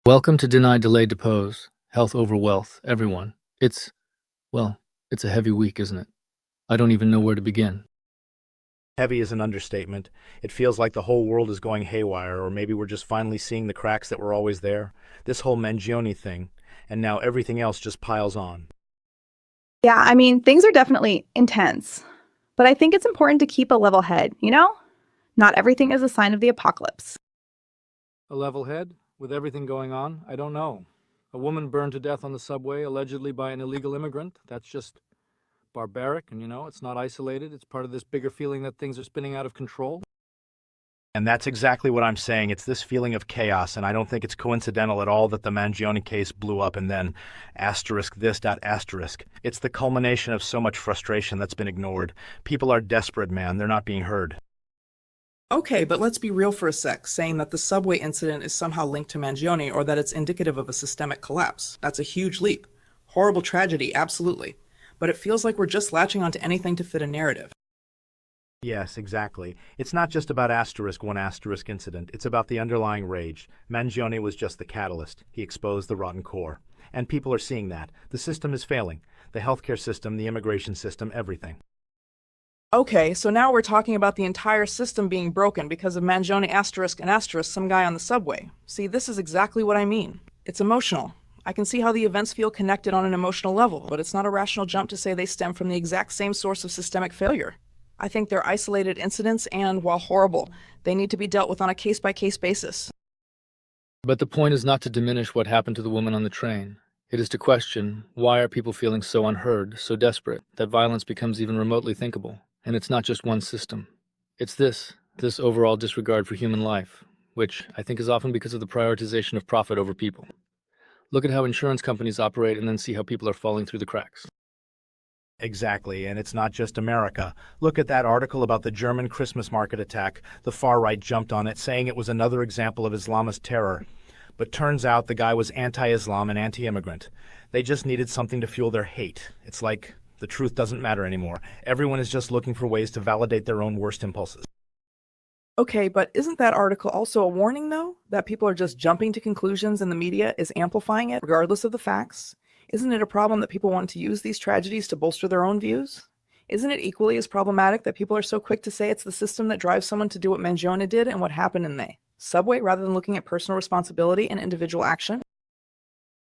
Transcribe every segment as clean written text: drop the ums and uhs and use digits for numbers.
Welcome to Deny Delay Depose. Health over wealth, everyone. Well, it's a heavy week, isn't it? I don't even know where to begin. Heavy is an understatement. It feels like the whole world is going haywire, or maybe we're just finally seeing the cracks that were always there. This whole Mangione thing, and now everything else just piles on. Yeah, things are definitely intense, but I think it's important to keep a level head, you know? Not everything is a sign of the apocalypse. A level head? With everything going on? I don't know. A woman burned to death on the subway, allegedly by an illegal immigrant? That's just barbaric, and it's not isolated. It's part of this bigger feeling that things are spinning out of control. And that's exactly what I'm saying. It's this feeling of chaos, and I don't think it's coincidental at all that the Mangione case blew up and then asterisk this dot asterisk. It's the culmination of so much frustration that's been ignored. People are desperate, man. They're not being heard. Okay, but let's be real for a sec, saying that the subway incident is somehow linked to Mangione or that it's indicative of a systemic collapse. That's a huge leap. Horrible tragedy, absolutely. But it feels like we're just latching onto anything to fit a narrative. Yes, exactly. It's not just about one asterisk incident. It's about the underlying rage. Mangione was just the catalyst. He exposed the rotten core. And people are seeing that. The system is failing. The healthcare system, the immigration system, everything. Okay, so now we're talking about the entire system being broken because of Mangione asterisk and asterisk some guy on the subway. See, this is exactly what I mean. It's emotional. I can see how the events feel connected on an emotional level, but it's not a rational jump to say they stem from the exact same source of systemic failure. I think they're isolated incidents and, while horrible, they need to be dealt with on a case-by-case basis. But the point is not to diminish what happened to the woman on the train. It is to question, why are people feeling so unheard, so desperate, that violence becomes even remotely thinkable? And it's not just one system. It's this overall disregard for human life, which I think is often because of the prioritization of profit over people. Look at how insurance companies operate and then see how people are falling through the cracks. Exactly, and it's not just America. Look at that article about the German Christmas market attack. The far right jumped on it, saying it was another example of Islamist terror. But turns out the guy was anti-Islam and anti-immigrant. They just needed something to fuel their hate. It's like the truth doesn't matter anymore. Everyone is just looking for ways to validate their own worst impulses. Okay, but isn't that article also a warning, though? That people are just jumping to conclusions and the media is amplifying it, regardless of the facts? Isn't it a problem that people want to use these tragedies to bolster their own views? Isn't it equally as problematic that people are so quick to say it's the system that drives someone to do what Mangione did and what happened in the subway, rather than looking at personal responsibility and individual action?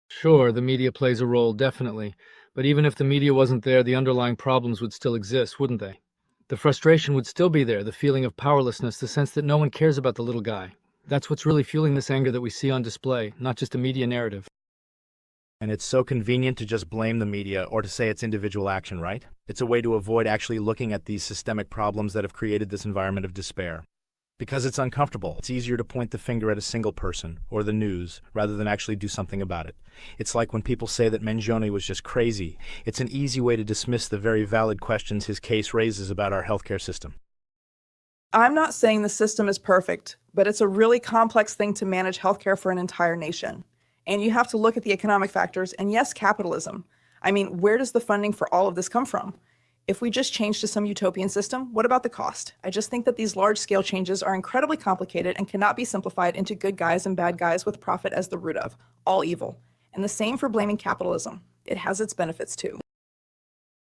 Sure, the media plays a role, definitely. But even if the media wasn't there, the underlying problems would still exist, wouldn't they? The frustration would still be there, the feeling of powerlessness, the sense that no one cares about the little guy. That's what's really fueling this anger that we see on display, not just a media narrative. And it's so convenient to just blame the media or to say it's individual action, right? It's a way to avoid actually looking at these systemic problems that have created this environment of despair. Because it's uncomfortable. It's easier to point the finger at a single person or the news rather than actually do something about it. It's like when people say that Mangione was just crazy. It's an easy way to dismiss the very valid questions his case raises about our healthcare system. I'm not saying the system is perfect, but it's a really complex thing to manage healthcare for an entire nation. And you have to look at the economic factors, and yes, capitalism. Where does the funding for all of this come from? If we just change to some utopian system, what about the cost? I just think that these large-scale changes are incredibly complicated and cannot be simplified into good guys and bad guys with profit as the root of all evil. And the same for blaming capitalism. It has its benefits too.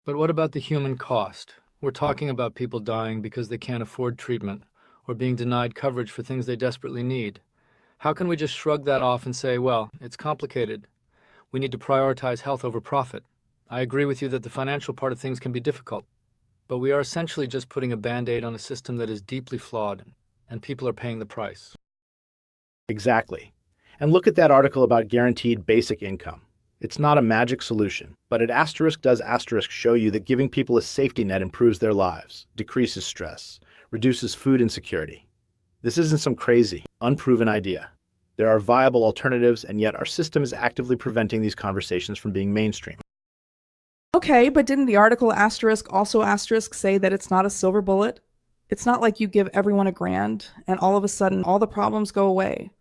But what about the human cost? We're talking about people dying because they can't afford treatment, or being denied coverage for things they desperately need. How can we just shrug that off and say, well, it's complicated. We need to prioritize health over profit? I agree with you that the financial part of things can be difficult, but we are essentially just putting a band-aid on a system that is deeply flawed, and people are paying the price. Exactly. And look at that article about guaranteed basic income. It's not a magic solution, but it does show you that giving people a safety net improves their lives, decreases stress, reduces food insecurity. This isn't some crazy, unproven idea. There are viable alternatives, and yet our system is actively preventing these conversations from being mainstream. Okay, but didn't the article also say that it's not a silver bullet? It's not like you give everyone $1,000 and all of a sudden all the problems go away.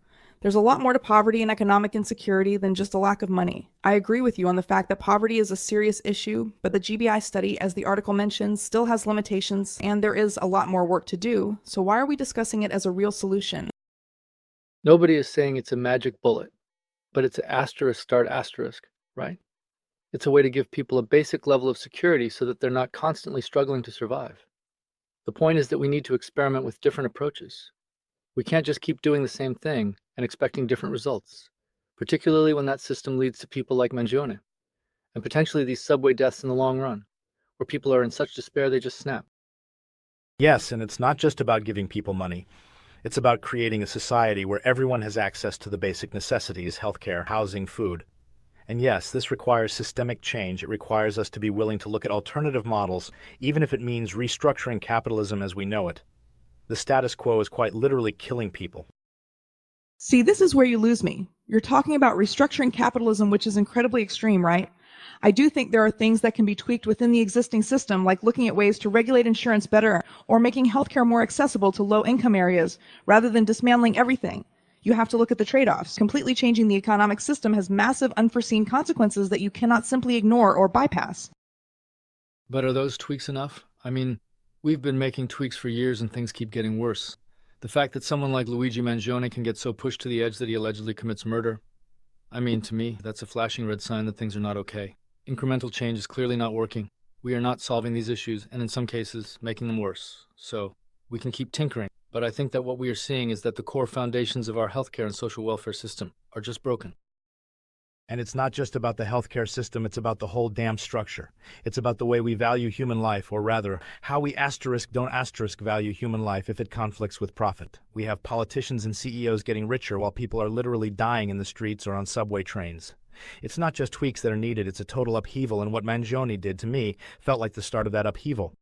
There's a lot more to poverty and economic insecurity than just a lack of money. I agree with you on the fact that poverty is a serious issue, but the GBI study, as the article mentions, still has limitations and there is a lot more work to do, so why are we discussing it as a real solution? Nobody is saying it's a magic bullet. but it's asterisk start asterisk, right? It's a way to give people a basic level of security so that they're not constantly struggling to survive. The point is that we need to experiment with different approaches. We can't just keep doing the same thing and expecting different results, particularly when that system leads to people like Mangione, and potentially these subway deaths in the long run, where people are in such despair they just snap. Yes, and it's not just about giving people money. It's about creating a society where everyone has access to the basic necessities, healthcare, housing, food. And yes, this requires systemic change. It requires us to be willing to look at alternative models, even if it means restructuring capitalism as we know it. The status quo is quite literally killing people. See, this is where you lose me. You're talking about restructuring capitalism, which is incredibly extreme, right? I do think there are things that can be tweaked within the existing system, like looking at ways to regulate insurance better or making healthcare more accessible to low-income areas rather than dismantling everything. You have to look at the trade-offs. Completely changing the economic system has massive unforeseen consequences that you cannot simply ignore or bypass. But are those tweaks enough? I mean, we've been making tweaks for years and things keep getting worse. The fact that someone like Luigi Mangione can get so pushed to the edge that he allegedly commits murder, I mean, to me, that's a flashing red sign that things are not okay. Incremental change is clearly not working. We are not solving these issues, and in some cases, making them worse. So, we can keep tinkering, but I think that what we are seeing is that the core foundations of our healthcare and social welfare system are just broken. And it's not just about the healthcare system, it's about the whole damn structure. It's about the way we value human life, or rather, how we don't value human life if it conflicts with profit. We have politicians and CEOs getting richer while people are literally dying in the streets or on subway trains. It's not just tweaks that are needed, it's a total upheaval, and what Mangione did, to me, felt like the start of that upheaval.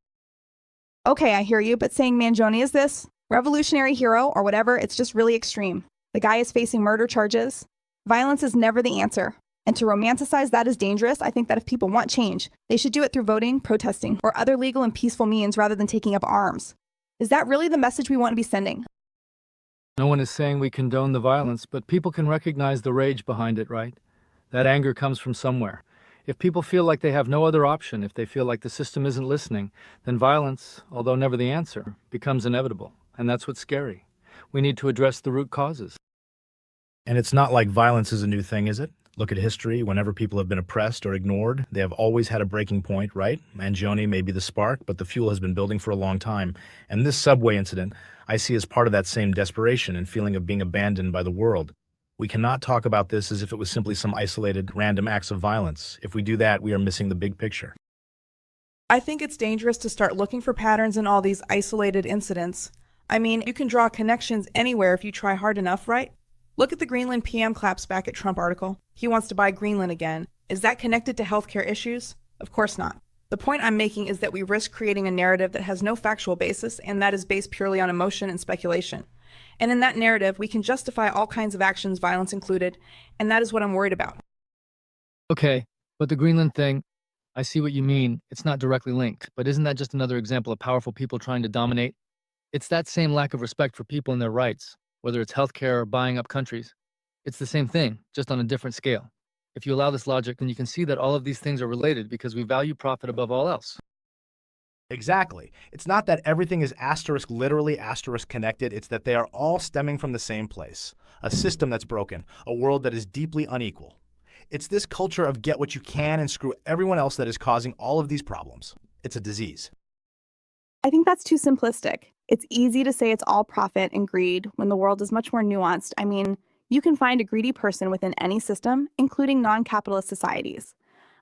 Okay, I hear you, but saying Mangione is this revolutionary hero or whatever, it's just really extreme. The guy is facing murder charges. Violence is never the answer. And to romanticize that is dangerous. I think that if people want change, they should do it through voting, protesting, or other legal and peaceful means rather than taking up arms. Is that really the message we want to be sending? No one is saying we condone the violence, but people can recognize the rage behind it, right? That anger comes from somewhere. If people feel like they have no other option, if they feel like the system isn't listening, then violence, although never the answer, becomes inevitable. And that's what's scary. We need to address the root causes. And it's not like violence is a new thing, is it? Look at history. Whenever people have been oppressed or ignored, they have always had a breaking point, right? Mangione may be the spark, but the fuel has been building for a long time. And this subway incident, I see as part of that same desperation and feeling of being abandoned by the world. We cannot talk about this as if it was simply some isolated, random acts of violence. If we do that, we are missing the big picture. I think it's dangerous to start looking for patterns in all these isolated incidents. I mean, you can draw connections anywhere if you try hard enough, right? Look at the Greenland PM claps back at Trump article. He wants to buy Greenland again. Is that connected to healthcare issues? Of course not. The point I'm making is that we risk creating a narrative that has no factual basis, and that is based purely on emotion and speculation. And in that narrative, we can justify all kinds of actions, violence included, and that is what I'm worried about. Okay, but the Greenland thing, I see what you mean. It's not directly linked, but isn't that just another example of powerful people trying to dominate? It's that same lack of respect for people and their rights, whether it's healthcare or buying up countries. It's the same thing, just on a different scale. If you allow this logic, then you can see that all of these things are related because we value profit above all else. Exactly. It's not that everything is literally connected. It's that they are all stemming from the same place. A system that's broken, a world that is deeply unequal. It's this culture of get what you can and screw everyone else that is causing all of these problems. It's a disease. I think that's too simplistic. It's easy to say it's all profit and greed when the world is much more nuanced. I mean, you can find a greedy person within any system, including non-capitalist societies.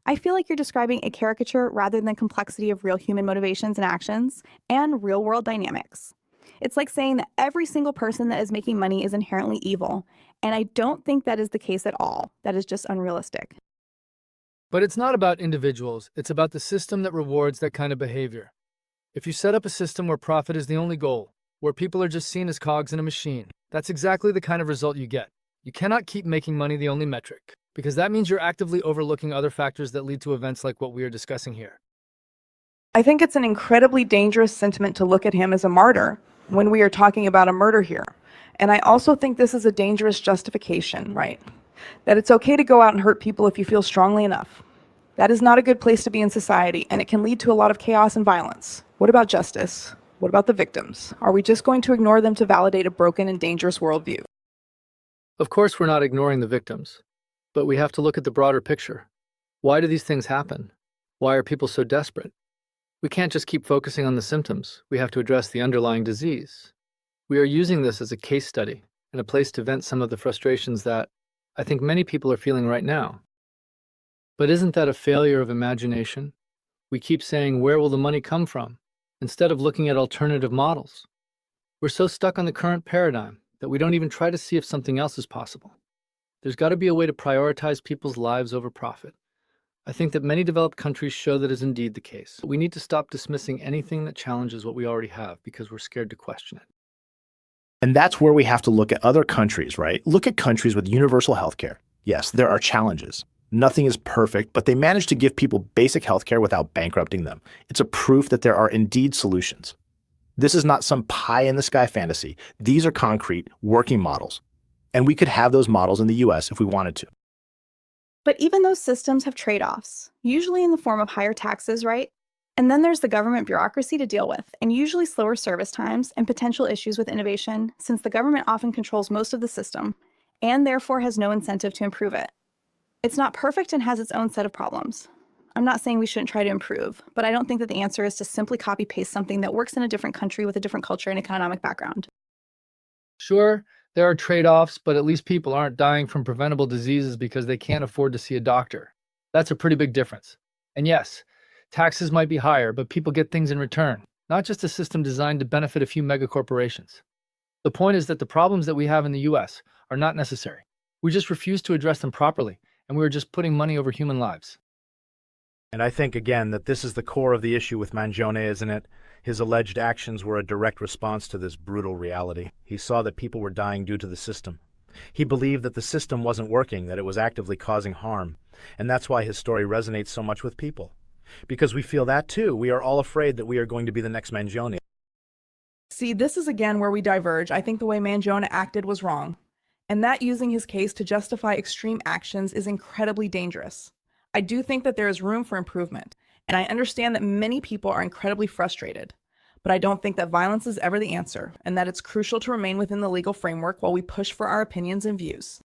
I feel like you're describing a caricature rather than complexity of real human motivations and actions and real-world dynamics. It's like saying that every single person that is making money is inherently evil, and I don't think that is the case at all. That is just unrealistic. But it's not about individuals. It's about the system that rewards that kind of behavior. If you set up a system where profit is the only goal, where people are just seen as cogs in a machine, that's exactly the kind of result you get. You cannot keep making money the only metric, because that means you're actively overlooking other factors that lead to events like what we are discussing here. I think it's an incredibly dangerous sentiment to look at him as a martyr when we are talking about a murder here. And I also think this is a dangerous justification, right? That it's okay to go out and hurt people if you feel strongly enough. That is not a good place to be in society, and it can lead to a lot of chaos and violence. What about justice? What about the victims? Are we just going to ignore them to validate a broken and dangerous worldview? Of course, we're not ignoring the victims. But we have to look at the broader picture. Why do these things happen? Why are people so desperate? We can't just keep focusing on the symptoms. We have to address the underlying disease. We are using this as a case study and a place to vent some of the frustrations that I think many people are feeling right now. But isn't that a failure of imagination? We keep saying, where will the money come from? Instead of looking at alternative models. We're so stuck on the current paradigm that we don't even try to see if something else is possible. There's got to be a way to prioritize people's lives over profit. I think that many developed countries show that is indeed the case. But we need to stop dismissing anything that challenges what we already have because we're scared to question it. And that's where we have to look at other countries, right? Look at countries with universal healthcare. Yes, there are challenges. Nothing is perfect, but they manage to give people basic healthcare without bankrupting them. It's a proof that there are indeed solutions. This is not some pie-in-the-sky fantasy. These are concrete, working models. And we could have those models in the US if we wanted to. But even those systems have trade-offs, usually in the form of higher taxes, right? And then there's the government bureaucracy to deal with, and usually slower service times and potential issues with innovation, since the government often controls most of the system, and therefore has no incentive to improve it. It's not perfect and has its own set of problems. I'm not saying we shouldn't try to improve, but I don't think that the answer is to simply copy-paste something that works in a different country with a different culture and economic background. Sure, there are trade-offs, but at least people aren't dying from preventable diseases because they can't afford to see a doctor. That's a pretty big difference. And yes, taxes might be higher, but people get things in return, not just a system designed to benefit a few megacorporations. The point is that the problems that we have in the US are not necessary. We just refuse to address them properly, and we are just putting money over human lives. And I think, again, that this is the core of the issue with Mangione, isn't it? His alleged actions were a direct response to this brutal reality. He saw that people were dying due to the system. He believed that the system wasn't working, that it was actively causing harm. And that's why his story resonates so much with people. Because we feel that too. We are all afraid that we are going to be the next Mangione. See, this is again where we diverge. I think the way Mangione acted was wrong. And that using his case to justify extreme actions is incredibly dangerous. I do think that there is room for improvement, and I understand that many people are incredibly frustrated. But I don't think that violence is ever the answer, and that it's crucial to remain within the legal framework while we push for our opinions and views.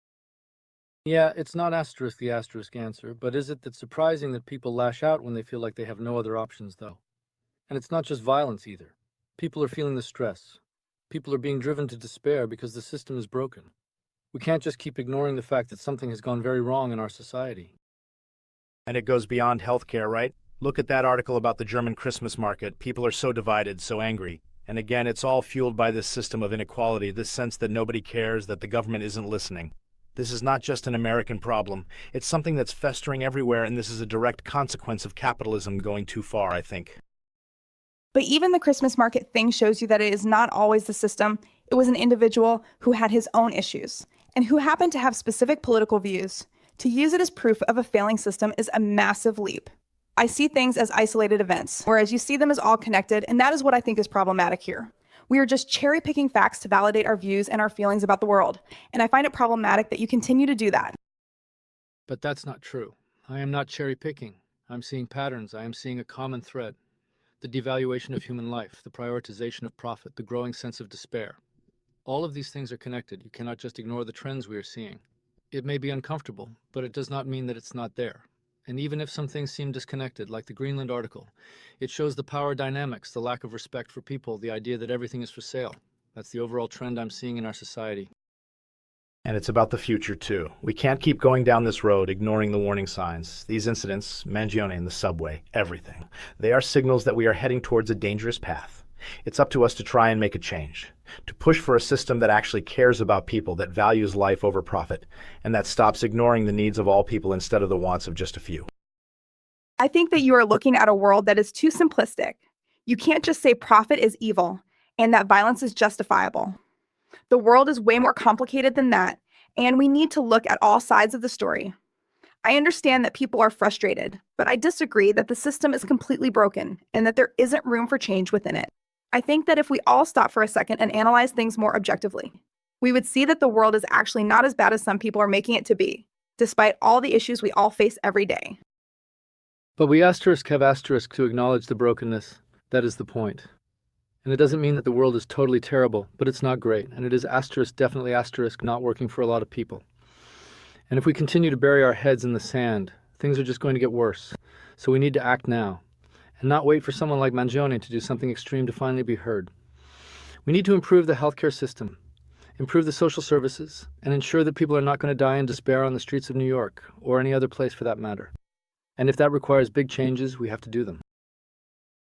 Yeah, it's not the asterisk answer, but is it that's surprising that people lash out when they feel like they have no other options, though? And it's not just violence either. People are feeling the stress. People are being driven to despair because the system is broken. We can't just keep ignoring the fact that something has gone very wrong in our society. And it goes beyond healthcare, right? Look at that article about the German Christmas market. People are so divided, so angry. And again, it's all fueled by this system of inequality, this sense that nobody cares, that the government isn't listening. This is not just an American problem. It's something that's festering everywhere, and this is a direct consequence of capitalism going too far, I think. But even the Christmas market thing shows you that it is not always the system. It was an individual who had his own issues and who happened to have specific political views. To use it as proof of a failing system is a massive leap. I see things as isolated events, whereas you see them as all connected, and that is what I think is problematic here. We are just cherry-picking facts to validate our views and our feelings about the world, and I find it problematic that you continue to do that. But that's not true. I am not cherry-picking. I'm seeing patterns. I am seeing a common thread. The devaluation of human life, the prioritization of profit, the growing sense of despair. All of these things are connected. You cannot just ignore the trends we are seeing. It may be uncomfortable, but it does not mean that it's not there. And even if some things seem disconnected, like the Greenland article, it shows the power dynamics, the lack of respect for people, the idea that everything is for sale. That's the overall trend I'm seeing in our society. And it's about the future, too. We can't keep going down this road, ignoring the warning signs. These incidents, Mangione in the subway, everything. They are signals that we are heading towards a dangerous path. It's up to us to try and make a change, to push for a system that actually cares about people, that values life over profit, and that stops ignoring the needs of all people instead of the wants of just a few. I think that you are looking at a world that is too simplistic. You can't just say profit is evil and that violence is justifiable. The world is way more complicated than that, and we need to look at all sides of the story. I understand that people are frustrated, but I disagree that the system is completely broken and that there isn't room for change within it. I think that if we all stop for a second and analyze things more objectively, we would see that the world is actually not as bad as some people are making it to be, despite all the issues we all face every day. But we have asterisk to acknowledge the brokenness. That is the point. And it doesn't mean that the world is totally terrible, but it's not great. And it is definitely not working for a lot of people. And if we continue to bury our heads in the sand, things are just going to get worse. So we need to act now, and not wait for someone like Mangione to do something extreme to finally be heard. We need to improve the healthcare system, improve the social services, and ensure that people are not going to die in despair on the streets of New York, or any other place for that matter. And if that requires big changes, we have to do them.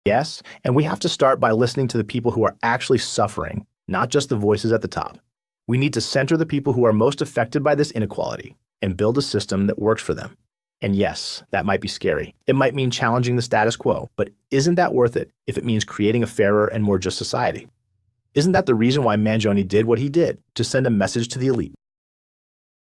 Yes, and we have to start by listening to the people who are actually suffering, not just the voices at the top. We need to center the people who are most affected by this inequality and build a system that works for them. And yes, that might be scary. It might mean challenging the status quo, but isn't that worth it if it means creating a fairer and more just society? Isn't that the reason why Mangione did what he did, to send a message to the elite?